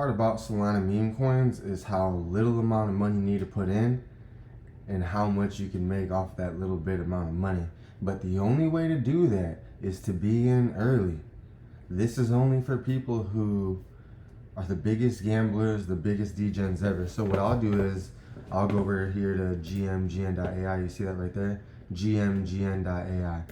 Part about Solana meme coins is how little amount of money you need to put in and how much you can make off that little bit amount of money. But the only way to do that is to be in early. This is only for people who are the biggest gamblers, the biggest degens ever. So what I'll do is I'll go over here to gmgn.ai. You see that right there? gmgn.ai.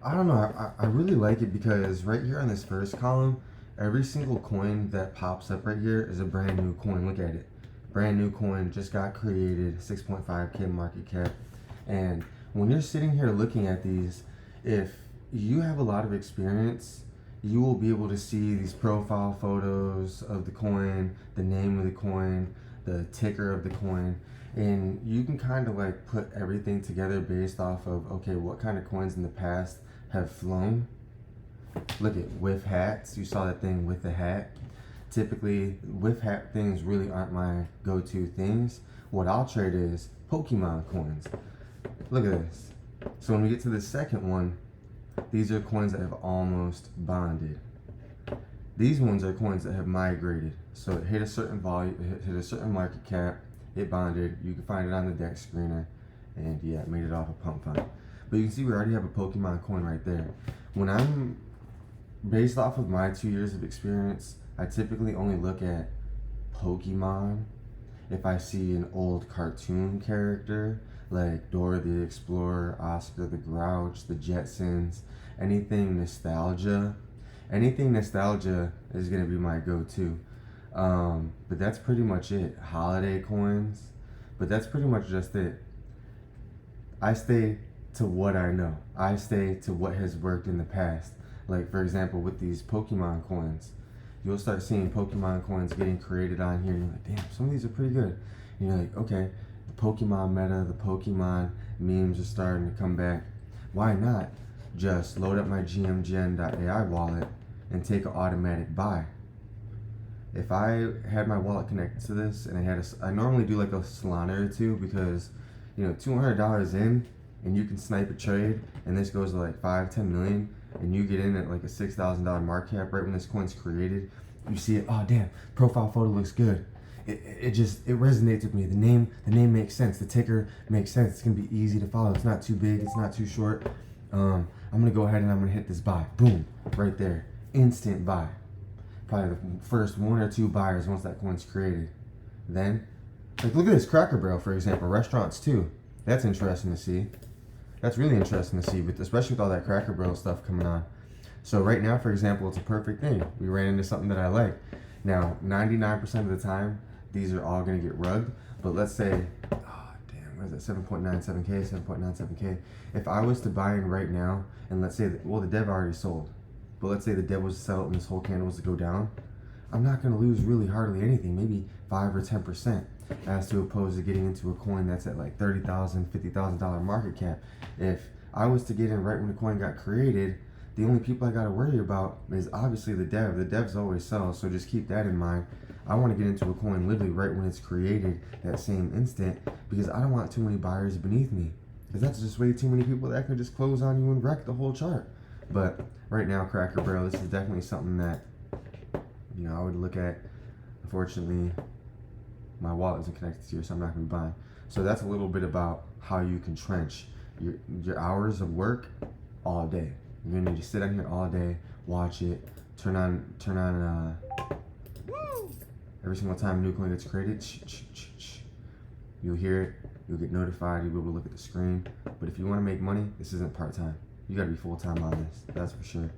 I don't know. I really like it because right here on this first column, every single coin that pops up right here is a brand new coin. Look at it. Brand new coin, just got created, 6.5K market cap. And when you're sitting here looking at these, if you have a lot of experience, you will be able to see these profile photos of the coin, the name of the coin, the ticker of the coin, and you can kind of like put everything together based off of, okay, what kind of coins in the past have flown. Look at with hats. You saw that thing with the hat. Typically, with hat things really aren't my go-to things. What I'll trade is Pokemon coins. Look at this. So when we get to the second one, these are coins that have almost bonded. These ones are coins that have migrated. So it hit a certain volume, it hit a certain market cap, it bonded. You can find it on the deck screener, and yeah, it made it off a pump fund. But you can see we already have a Pokemon coin right there. When I'm based off of my 2 years of experience, I typically only look at Pokemon. If I see an old cartoon character like Dora the Explorer, Oscar the Grouch, the Jetsons, anything nostalgia is gonna be my go-to. But that's pretty much it. Holiday coins, but that's pretty much just it. I stay to what I know. I stay to what has worked in the past. Like for example, with these Pokemon coins, you'll start seeing Pokemon coins getting created on here, and you're like, damn, some of these are pretty good. And you're like, okay, the Pokemon meta, the Pokemon memes are starting to come back. Why not just load up my gmgn.ai wallet and take an automatic buy? If I had my wallet connected to this and I normally do like a Solana or two because, you know, $200 in and you can snipe a trade, and this goes to like 5-10 million, and you get in at like a $6,000 market cap right when this coin's created. You see it, oh damn, profile photo looks good. It resonates with me. The name makes sense. The ticker makes sense. It's gonna be easy to follow. It's not too big. It's not too short. I'm gonna go ahead and I'm gonna hit this buy. Boom, right there, instant buy. Probably the first 1 or 2 buyers once that coin's created. Then, like look at this Cracker Barrel for example. Restaurants too. That's interesting to see. That's really interesting to see, but especially with all that Cracker Barrel stuff coming on. So right now, for example, it's a perfect thing. We ran into something that I like. Now, 99% of the time, these are all going to get rugged. But let's say, oh damn, what is that? 7.97K, 7.97K. If I was to buy in right now, and let's say, well, the dev already sold, but let's say the dev was to sell it and this whole candle was to go down, I'm not going to lose really hardly anything, maybe 5 or 10%, as to opposed to getting into a coin that's at like $30,000, $50,000 market cap. If I was to get in right when the coin got created, the only people I got to worry about is obviously the dev. The devs always sell, so just keep that in mind. I want to get into a coin literally right when it's created, that same instant, because I don't want too many buyers beneath me, because that's just way too many people that could just close on you and wreck the whole chart. But right now, Cracker Barrel, this is definitely something that, you know, I would look at. Unfortunately, my wallet isn't connected to here, so I'm not going to be buying. So that's a little bit about how you can trench your hours of work all day. You're going to need to sit on here all day, watch it, turn on every single time a new coin gets created, you'll hear it, you'll get notified, you'll be able to look at the screen. But if you want to make money, this isn't part-time. You got to be full-time on this, that's for sure.